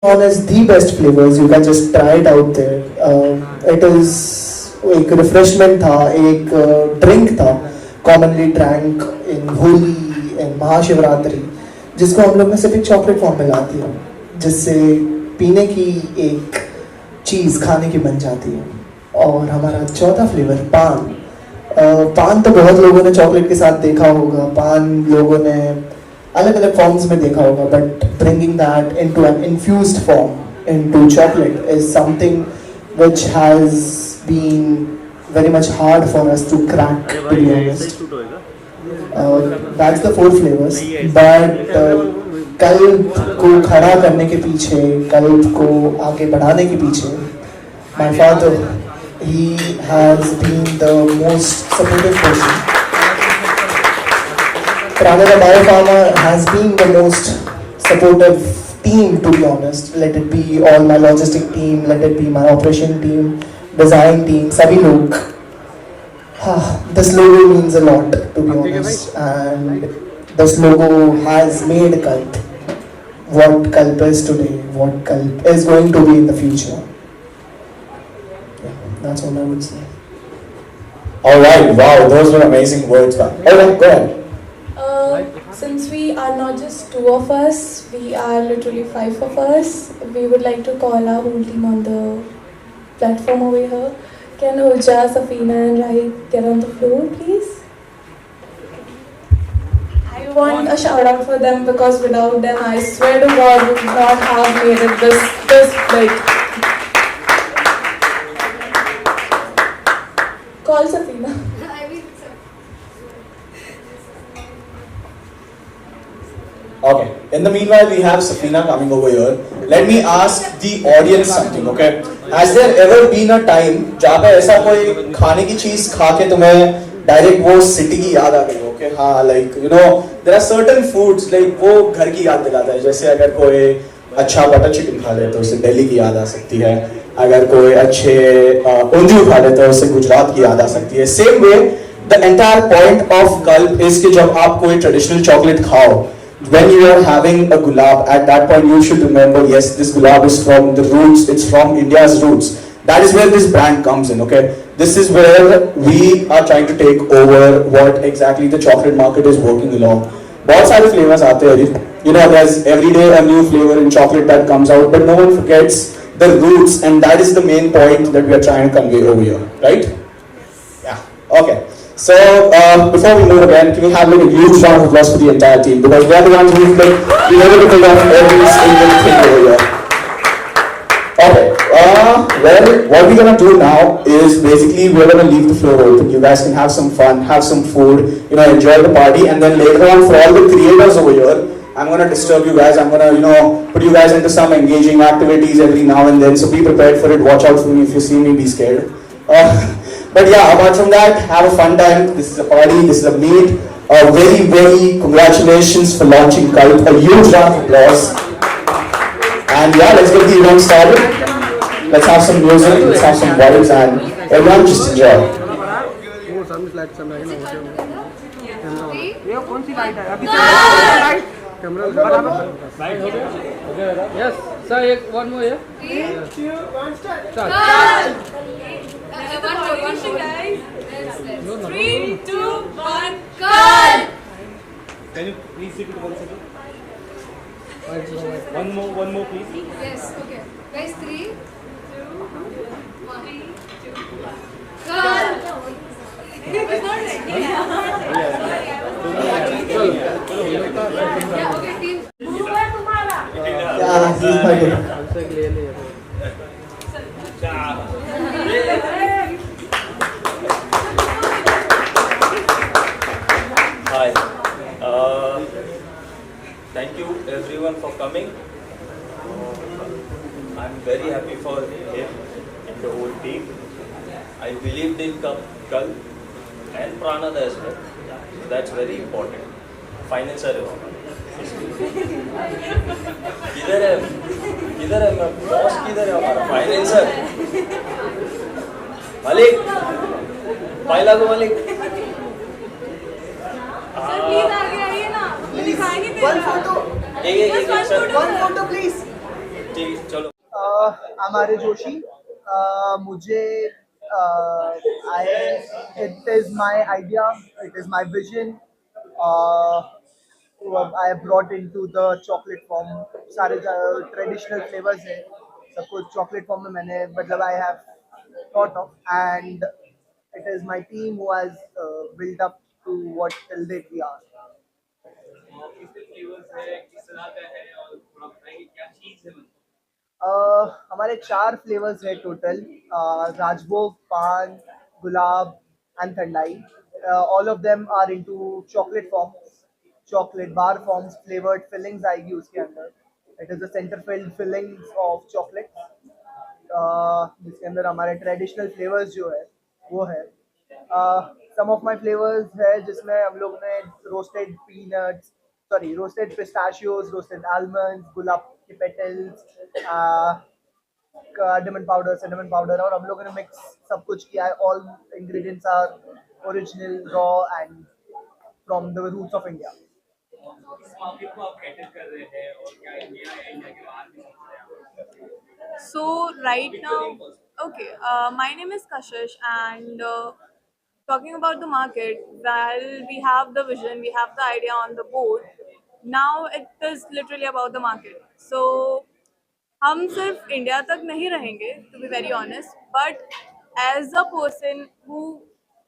on as the best flavors. You can just try it out there. It is एक refreshment था, एक drink था, commonly drank in Holi and Mahashivratri, जिसको हम लोग ने सिर्फ एक chocolate form में लाती है, जिससे पीने की एक चीज़ खाने की बन जाती है. और हमारा चौथा फ्लेवर पान. पान तो बहुत लोगों ने चॉकलेट के साथ देखा होगा, पान लोगों ने अलग अलग फॉर्म्स में देखा होगा, but bringing that into an infused form into chocolate is something which has been very much hard for us to crack, to be honest. That's the four flavors. But कल्प को खड़ा करने के पीछे, कल्प को आगे बढ़ाने के पीछे, my father, he has been the most supportive person. Pranada Biopharma has been the most supportive team, to be honest. Let it be all my logistic team, let it be my operation team, design team, sabhi log. This logo means a lot, to be honest, and this logo has made Kalp what Kalp is today, what Kalp is going to be in the future. Yeah, that's all I would say. Alright, wow, those were amazing words. Alright, go ahead. Since we are not just two of us, we are literally five of us. We would like to call our whole team on the platform over here. Can Urja, Safina and Rahid get on the floor, please? I want a shout out for them because without them, I swear to God, we would not have made it this big. Call Safina. Okay, in the meanwhile, we have Safina coming over here. Let me ask the audience something, okay? Has there ever been a time जहाँ पे ऐसा कोई खाने की चीज़ खा के तुम्हें direct वो सिटी की याद आ गई, okay? हाँ, like you know, there are certain foods like वो घर की याद दिलाता है. जैसे अगर कोई अच्छा बटर चिकन खा ले तो उसे दिल्ली की याद आ सकती है. अगर कोई अच्छे ऊंधियो खा ले तो उसे गुजरात की याद आ सकती है. Same way, the entire point of Kalp is कि जब आप कोई traditional chocolate खाओ, when you are having a gulab, at that point you should remember, yes, this gulab is from the roots, it's from India's roots. That is where this brand comes in, okay? This is where we are trying to take over what exactly the chocolate market is working along. बहुत सारे flavors आते हैं, you know, there's every day a new flavor in chocolate that comes out, but no one forgets the roots, and that is the main point that we are trying to convey over here, right? Yeah, okay. So, before we move again, can we have like a huge round of applause for the entire team, because they are the ones who've been able to pull off every single thing over here. Okay, well, what we're gonna do now is basically we're gonna leave the floor open. You guys can have some fun, have some food, you know, enjoy the party, and then later on for all the creators over here, I'm gonna disturb you guys. I'm gonna, you know, put you guys into some engaging activities every now and then. So be prepared for it. Watch out for me. If you see me, be scared. But yeah, apart from that, have a fun time. This is a party, this is a meet. Very, very congratulations for launching Kalp. A huge round of applause. And yeah, let's get the event started. Let's have some music, let's have some vibes, and everyone just enjoy. Yes, sir, one more here. 3, 2, 1, start. One more, guys. 3, 2, 1, Kalp! Can you please repeat it once again? One more, please. Yes, okay. Guys, 3, 2, 1. Kalp! It's not ready. Yeah, okay, team. Yeah, he's my good. Hi. Thank you everyone for coming. I'm very happy for him and the whole team. I believed in Kalp and Pranada as well. That's very important. Finance are किधर है मैं boss किधर है हमारा financer मालिक पाइला को मालिक sir please आगे आइए ना दिखाएंगे One photo. एक सर One photo, please. ठीक चलो हमारे जोशी मुझे it is my idea, it is my vision, I have brought into the chocolate form. सारे ट्रेडिशनल फ्लेवर्स हैं, सब कुछ चॉकलेट फॉर्म में मैंने मतलब I have thought of, and it is my team who has built up to what till date we are. हमारे 4 flavours है total, Rajbhog, paan, gulab and thandai. All of them are into chocolate forms, chocolate bar forms, flavoured fillings आएगी उसके अंदर. It is the centre filled fillings of chocolate, जिसके अंदर हमारे traditional flavours जो है वो है. सम ऑफ माय फ्लेवर्स है जिसमें हम लोग ने roasted peanuts, sorry roasted pistachios, roasted almonds, गुलाब के petals, cinnamon powder, cinnamon powder, और हम लोगों ने मिक्स सब कुछ किया है. All ingredients are original, raw and from the roots of India. So right now, okay, my name is Kashish, and talking about the market, while we have the vision, we have the idea on the board, now it is literally about the market. So हम सिर्फ India तक नहीं रहेंगे, to be very honest, but as a person who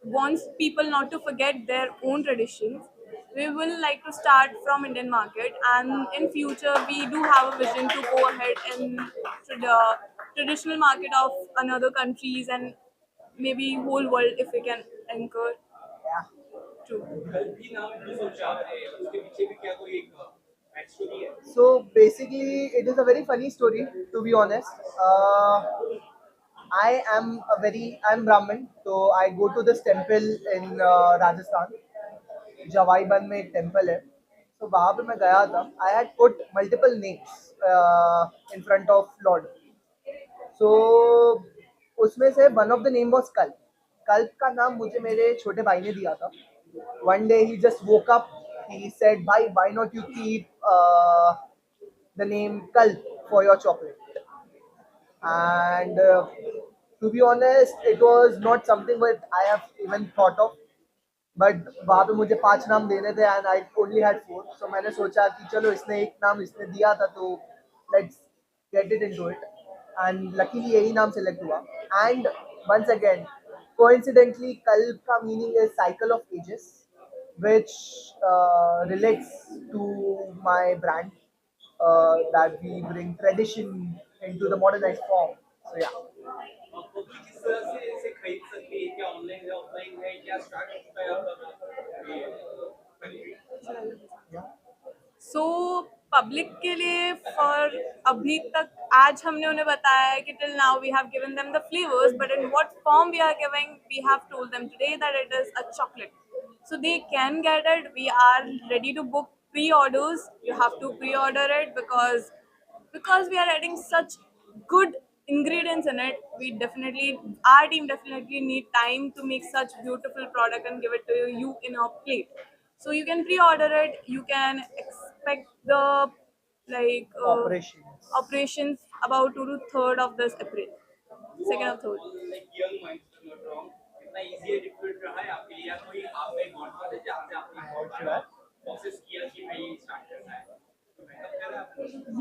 wants people not to forget their own traditions, we will like to start from Indian market, and in future we do have a vision to go ahead and to the traditional market of another countries and maybe whole world if we can anchor. True. So basically, it is a very funny story, to be honest. I'm Brahmin, so I go to this temple in Rajasthan. जवाई बन में एक temple है, तो वहाँ पे मैं गया था. I had put multiple names in front of lord. So उसमें से one of the name was Kalp. Kalp का नाम मुझे मेरे छोटे भाई ने दिया था. One day he just woke up, he said, भाई why not you keep the name Kalp for your chocolate. And to be honest, it was not something that I have even thought of, but वहाँ पे मुझे 5 नाम देने थे and I only had 4. सो मैंने सोचा कि चलो इसने एक नाम इसने दिया था तो let's get it into it, and luckily यही नाम सेलेक्ट हुआ. And once again coincidentally Kalp का meaning is cycle of ages, which relates to my brand, that we bring tradition into the modernized form. So yeah. So public के लिए for अभी तक आज हमने उन्हें बताया है कि till now we have given them the flavours, but in what form we are giving, we have told them today that it is a chocolate. So they can get it. We are ready to book pre-orders. You have to pre-order it because we are adding such good ingredients in it. Our team definitely need time to make such beautiful product and give it to you in a plate. So you can pre-order it. You can expect the operations about 2 to 3rd of this April, 2nd or 3rd.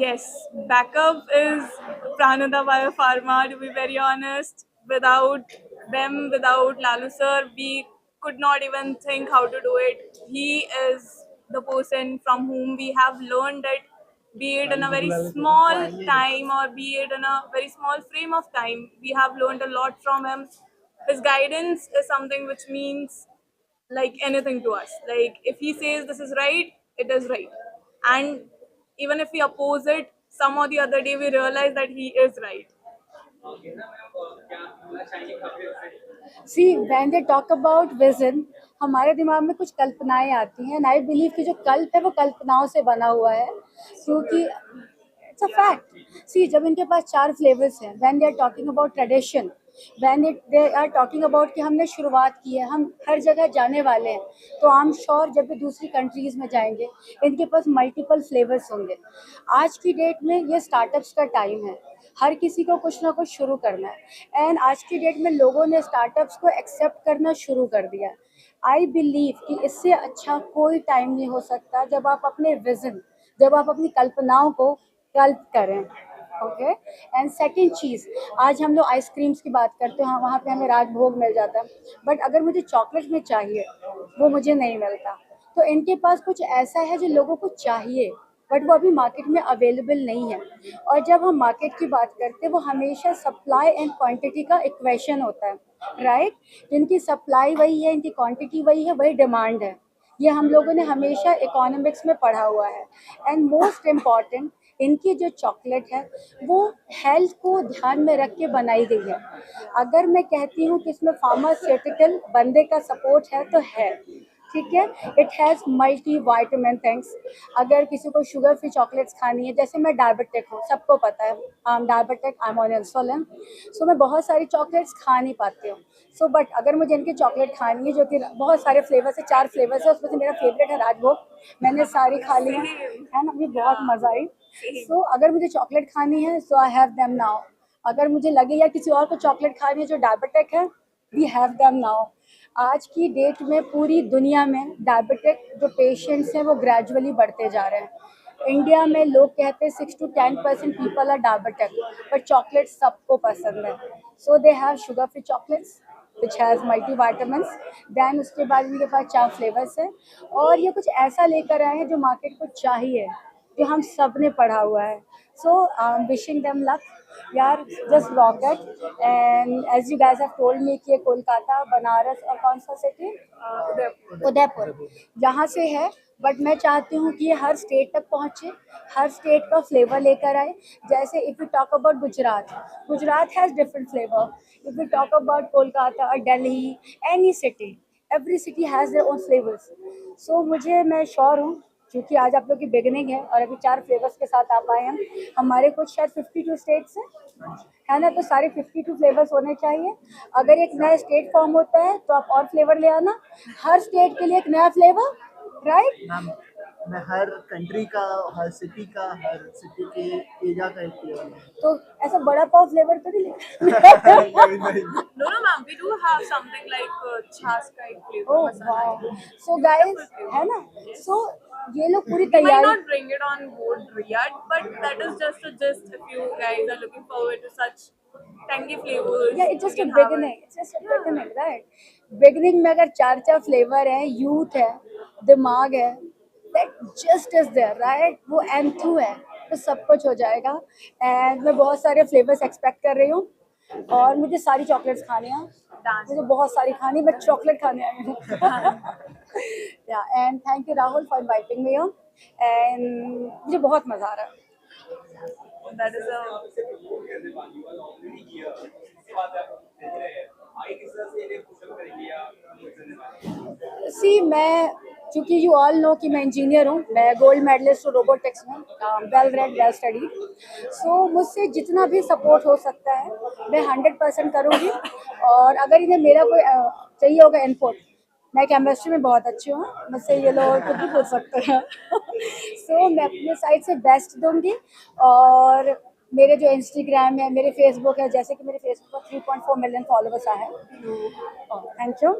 Yes, backup is Pranada Biopharma, to be very honest. Without them, without Lalu sir, we could not even think how to do it. He is the person from whom we have learned it, be it in a very small time or be it in a very small frame of time. We have learned a lot from him. His guidance is something which means like anything to us. Like if he says this is right, it is right. And even if we oppose it, some or the other day we realize that he is right. See, when they talk about vision, हमारे दिमाग में कुछ कल्पनाएं आती हैं, and I believe कि जो कल्प है वो कल्पनाओं से बना हुआ है, क्योंकि it's a fact. See, जब इनके पास 4 flavors हैं, when they are talking about tradition, when it they are talking about कि हमने शुरुआत की है, हम हर जगह जाने वाले हैं, तो आई एम श्योर जब भी दूसरी कंट्रीज़ में जाएंगे इनके पास मल्टीपल फ्लेवर्स होंगे। आज की डेट में ये स्टार्टअप्स का टाइम है, हर किसी को कुछ ना कुछ शुरू करना है एंड आज की डेट में लोगों ने स्टार्टअप्स को एक्सेप्ट करना शुरू कर दिया। आई बिलीव कि इससे अच्छा कोई टाइम नहीं हो सकता जब आप अपने विज़न, जब आप अपनी कल्पनाओं को कल्प करें। ओके, एंड सेकंड चीज़, आज हम लोग आइसक्रीम्स की बात करते हैं, वहाँ पे हमें राजभोग मिल जाता है, बट अगर मुझे चॉकलेट में चाहिए वो मुझे नहीं मिलता। तो इनके पास कुछ ऐसा है जो लोगों को चाहिए बट वो अभी मार्केट में अवेलेबल नहीं है। और जब हम मार्केट की बात करते हैं वो हमेशा सप्लाई एंड क्वांटिटी का इक्वेशन होता है, राइट? जिनकी सप्लाई वही है, इनकी क्वांटिटी वही है, वही डिमांड है। ये हम लोगों ने हमेशा इकोनॉमिक्स में पढ़ा हुआ है। एंड मोस्ट इम्पॉर्टेंट, इनकी जो चॉकलेट है वो हेल्थ को ध्यान में रख के बनाई गई है। अगर मैं कहती हूँ कि इसमें फार्मास्यूटिकल बंदे का सपोर्ट है तो है, ठीक है। It has multi vitamin things. अगर किसी को शुगर फ्री चॉकलेट्स खानी है, जैसे मैं डायबिटिक हूँ, सबको पता है I am diabetic, I am on insulin, so मैं बहुत सारी चॉकलेट्स खा नहीं पाती हूँ। सो बट अगर मुझे इनकी चॉकलेट खानी है जो कि बहुत सारे फ्लेवर्स है, 4 फ्लेवर्स है, उसमें से मेरा फेवरेट है राजभोग, मैंने सारी खा ली है ना, मुझे बहुत मज़ा आई। सो अगर मुझे चॉकलेट खानी है so I have them now. अगर मुझे लगे या किसी और को चॉकलेट खानी है जो डायबिटिक है, वी हैव देम नाउ। आज की डेट में पूरी दुनिया में डायबिटिक जो पेशेंट्स हैं वो ग्रेजुअली बढ़ते जा रहे हैं। इंडिया में लोग कहते हैं 6 to 10% people are diabetic, but chocolate सबको पसंद है। So they have sugar free chocolates which has multi vitamins. Then उसके बाद इनके पास 4 फ्लेवर्स हैं और ये कुछ ऐसा लेकर आए हैं जो मार्केट को चाहिए, जो हम सब ने पढ़ा हुआ है। So I am wishing them luck यार, just rock it. And as you guys have told me कि ये कोलकाता, बनारस और कौन सा सिटी, उदयपुर यहाँ से है, बट मैं चाहती हूँ कि ये हर स्टेट तक पहुँचे, हर स्टेट का फ्लेवर लेकर आए। जैसे if you talk about Gujarat, Gujarat has different flavour. If you talk about Kolkata और Delhi, any city, every city has their own flavours. So मैं श्योर हूँ, क्योंकि आज आप लोग की बिगनिंग है और अभी 4 फ्लेवर्स के साथ आप आए हैं। हमारे कुछ शायद 52 स्टेट्स हैं, है ना, तो सारे 52 फ्लेवर्स होने चाहिए। अगर एक नया स्टेट फॉर्म होता है तो आप और फ्लेवर ले आना, हर स्टेट के लिए एक नया फ्लेवर, राइट? मैम, मैं हर कंट्री का, हर सिटी का, हर सिटी के एरिया का एक फ्लेवर है। तो ऐसा बड़ा पाव फ्लेवर तो नहीं No, no, ma'am. We do have something like chas ka ek flavor. Oh wow, so guys, है ना, सो ये लोग पूरी We might तैयारी, not bring it on board yet, but that is just a gist. If you guys are looking forward to such tangy flavors, yeah, it's just you a can have beginning, it. it's just a beginning, right? Beginning में अगर 4 flavour है, youth है, दिमाग है, that just is there, right? वो enthu है, तो सब कुछ हो जाएगा। एंड मैं बहुत सारे फ्लेवर्स एक्सपेक्ट कर रही हूँ और मुझे सारी चॉकलेट्स खानी है, मुझे बहुत सारी खानी, मैं चॉकलेट खाने आई हूँ। या, and thank you Rahul for inviting me here, and मुझे बहुत मज़ा आ रहा है। That is a सी, मैं, चूँकि यू ऑल नो कि मैं इंजीनियर हूँ, मैं गोल्ड मेडलिस्ट हूँ रोबोटिक्स में, वेल रेड, वेल स्टडीड। सो मुझसे जितना भी सपोर्ट हो सकता है मैं 100% करूँगी। और अगर इन्हें मेरा कोई चाहिए होगा इनपुट, मैं केमिस्ट्री में बहुत अच्छी हूँ, मुझसे ये लोग कुछ भी पूछ सकते हैं। सो मैं अपने साइड से बेस्ट दूँगी। और मेरे जो इंस्टाग्राम है, मेरे फेसबुक है, जैसे कि मेरे फेसबुक पर 3.4 मिलियन फॉलोवर्स आए हैं, थैंक यू।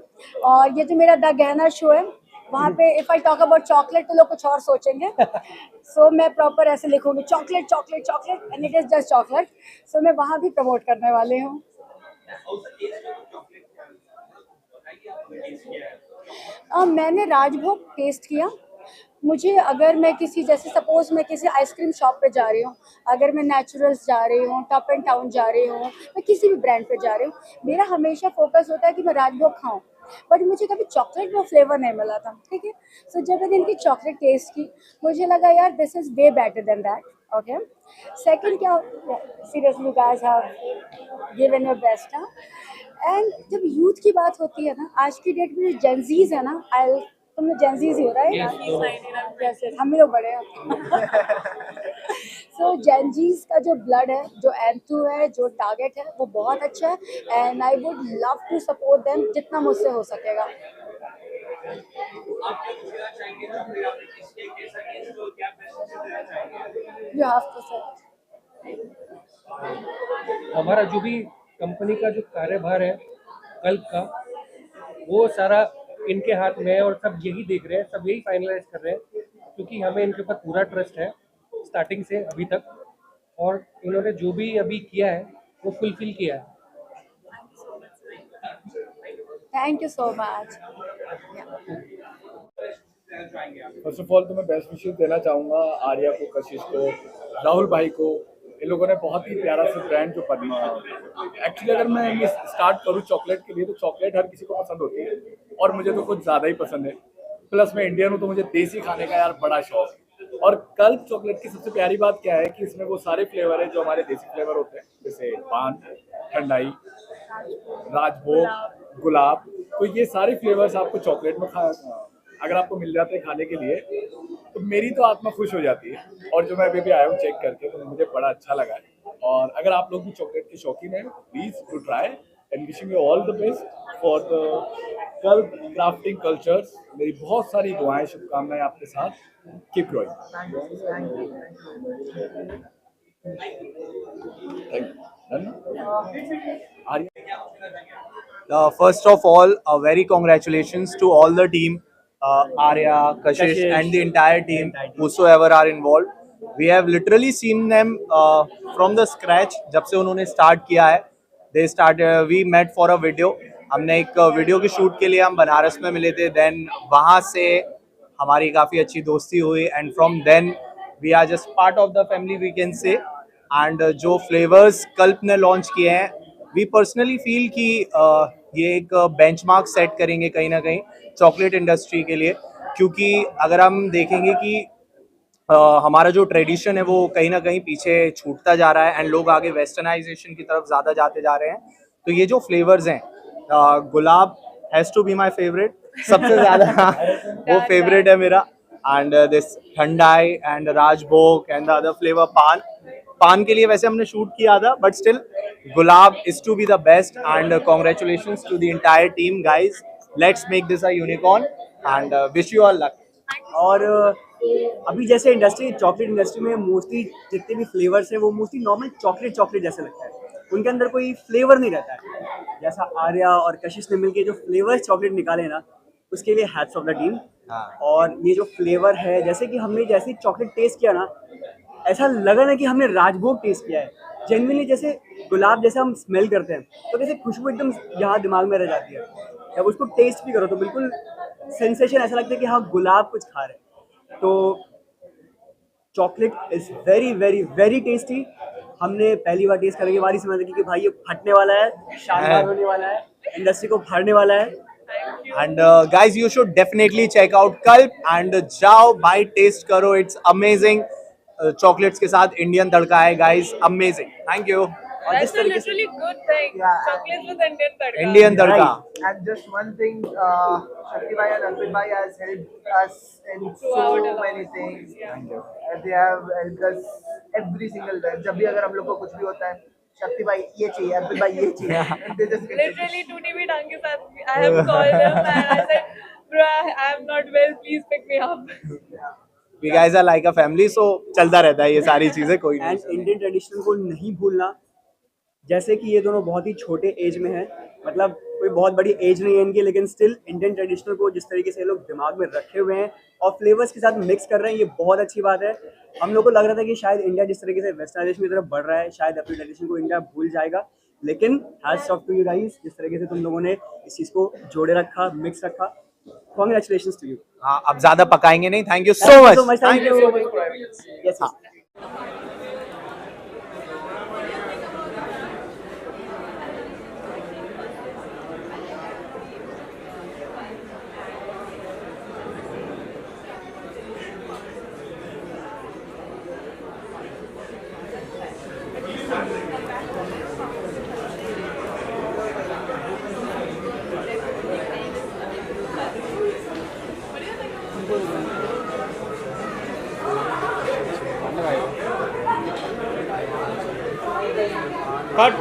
और ये जो मेरा द गहना शो है, वहाँ पे if I talk about chocolate तो लोग कुछ और सोचेंगे। सो मैं प्रॉपर ऐसे लिखूँगी chocolate chocolate chocolate and it is just chocolate. So मैं वहाँ भी प्रमोट करने वाली हूँ। मैंने राजभोग टेस्ट किया। मुझे, अगर मैं किसी, जैसे सपोज मैं किसी आइसक्रीम शॉप पे जा रही हूँ, अगर मैं नेचुरल्स जा रही हूँ, टॉप एंड टाउन जा रही हूँ, मैं किसी भी ब्रांड पे जा रही हूँ, मेरा हमेशा फोकस होता है कि मैं राजभोग खाऊं, बट मुझे कभी चॉकलेट में फ्लेवर नहीं मिला था, ठीक है। सो जब मैंने इनकी चॉकलेट टेस्ट की, मुझे लगा यार this is way better than that. Okay, second क्या, seriously you guys have given your best. And जब यूथ की बात होती है ना, आज की डेट में जेंजीज है ना, तुम लोग जेंजीज ही हो, राइट? he's 99. यस, हम लोग बड़े हैं। सो जेनजीज का जो ब्लड है, जो एंथू है, जो टारगेट है, वो बहुत अच्छा है and I would love to support them जितना मुझसे हो सकेगा. You have to say. हमारा जो भी कंपनी का जो कार्यभार है कल्प का, वो सारा इनके हाथ में है और सब यही देख रहे हैं, सब यही फाइनलाइज कर रहे हैं, क्योंकि हमें इनके ऊपर पूरा ट्रस्ट है स्टार्टिंग से अभी तक, और इन्होंने जो भी अभी किया है वो फुलफिल किया है. Thank you so much. First of all तो मैं बेस्ट विशेस देना चाहूँगा आर्या को, कशिश को, राहुल भाई को. इन लोगों ने बहुत ही प्यारा सा ब्रांड जो पद्मा, एक्चुअली अगर मैं स्टार्ट करूँ चॉकलेट के लिए, तो चॉकलेट हर किसी को पसंद होती है और मुझे तो कुछ ज़्यादा ही पसंद है. प्लस मैं इंडियन हूँ तो मुझे देसी खाने का यार बड़ा शौक है. और कल्प चॉकलेट की सबसे प्यारी बात क्या है कि इसमें वो सारे फ्लेवर है जो हमारे देसी फ्लेवर होते हैं, जैसे पान, ठंडाई, राजभोग, गुलाब. तो ये सारे फ्लेवर्स आपको चॉकलेट में अगर आपको मिल जाते हैं खाने के लिए, तो मेरी तो आत्मा खुश हो जाती है. और जो मैं अभी आया हूँ चेक करके, तो मुझे बड़ा अच्छा लगा है. और अगर आप लोग भी चॉकलेट के शौकीन हैं, please to try and wishing you all the best for the Kalp crafting cultures. मेरी बहुत सारी दुआएं, शुभकामनाएं आपके साथ. Keep growing. First of all, a very congratulations to all the team, Arya, Kashish, and the entire team, whosoever are involved. We have literally seen them from the scratch. जब से उन्होंने start किया है, we met for a video. हमने एक video की shoot के लिए हम बनारस में मिले थे. Then वहाँ से हमारी काफ़ी अच्छी दोस्ती हुई, and from then we are just part of the family, we can say. And जो फ्लेवर्स कल्प ने लॉन्च किए हैं, वी पर्सनली फील कि ये एक बेंचमार्क सेट करेंगे कहीं ना कहीं चॉकलेट इंडस्ट्री के लिए. क्योंकि अगर हम देखेंगे कि हमारा जो ट्रेडिशन है वो कहीं ना कहीं पीछे छूटता जा रहा है एंड लोग आगे वेस्टर्नाइजेशन की तरफ ज़्यादा जाते जा रहे हैं. तो ये जो फ्लेवर्स हैं, gulab has to be my favourite, सबसे ज़्यादा वो फेवरेट है मेरा. And this thandai and Rajbhog and the other flavour paan के लिए वैसे हमने शूट किया था, but still gulab is to be the best. And congratulations to the entire team guys. Let's make this a unicorn and wish you all luck. और अभी जैसे industry, chocolate industry में मोस्टली जितने भी फ्लेवर्स हैं वो मोस्टली नॉर्मल चॉकलेट जैसे लगता है, उनके अंदर कोई फ्लेवर नहीं रहता है. जैसा आर्या और कशिश ने मिलके जो फ्लेवर्स चॉकलेट निकाले ना, उसके लिए हैट्स ऑफ द टीम. और ये जो फ्लेवर है, जैसे कि हमने जैसे चॉकलेट टेस्ट किया ना, ऐसा लगा ना कि हमने राजभोग टेस्ट किया है. जेन्युइनली जैसे गुलाब जैसे हम स्मेल करते हैं तो कैसे खुशबू एकदम यहाँ दिमाग में रह जाती है. जब उसको टेस्ट भी करो तो बिल्कुल सेंसेशन ऐसा लगता है कि हाँ गुलाब कुछ खा रहे हैं. तो chocolate is very very very tasty. हमने पहली बार टेस्ट करने के बाद ही समझ लगी कि भाई ये फटने वाला है, शानदार होने वाला है, इंडस्ट्री को फाड़ने वाला है. And guys you should definitely check out Kalp and जाओ भाई टेस्ट करो. It's amazing. चॉकलेट्स के साथ इंडियन तड़का है guys, amazing. Thank you. That's a literally good thing. Yeah. Chocolates with Indian tadka. Indian tadka. And just one thing, Shakti Bhai and Arpit Bhai has helped us in so Throughout our many lives. things. Yeah. They have helped us every single time. जब भी अगर हम लोग को कुछ भी होता है, शक्ति भाई ये चाहिए, अर्पित भाई ये चाहिए. And they just get it. Literally, Tutti भी ढंग के साथ. I have called them and I said, bro, I am not well. Please pick me up. We guys are like a family, so चलता रहता है ये सारी चीजें. कोई एंड इंडियन ट्रेडिशन को नहीं भूलना. जैसे कि ये दोनों बहुत ही छोटे एज में हैं, मतलब कोई बहुत बड़ी एज नहीं है इनकी, लेकिन स्टिल इंडियन ट्रेडिशनल को जिस तरीके से ये लोग दिमाग में रखे हुए हैं और फ्लेवर्स के साथ मिक्स कर रहे हैं, ये बहुत अच्छी बात है. हम लोग को लग रहा था कि शायद इंडिया जिस तरीके से वेस्टर्नाइजेशन की तरफ बढ़ रहा है, शायद अपनी ट्रेडिशन को इंडिया भूल जाएगा. लेकिन hats off to you guys, जिस तरीके से तुम लोगों ने इस चीज़ को जोड़े रखा, मिक्स रखा. Congratulations to you. हाँ, अब ज्यादा पकाएंगे नहीं. Thank you so much. Thank you. Yes. लगाएगा कट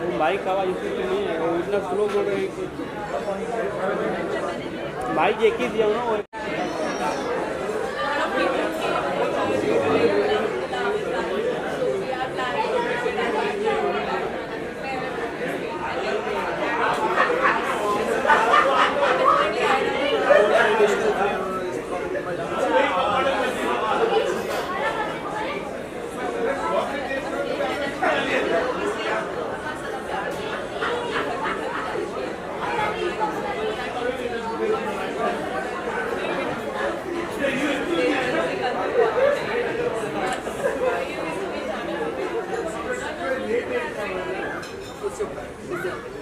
वो बाइक का आवाज़ इसमें तो नहीं है, वो इतना स्लो बोल रहे हैं कि बाइक एक ही दिया ना वो Thank you.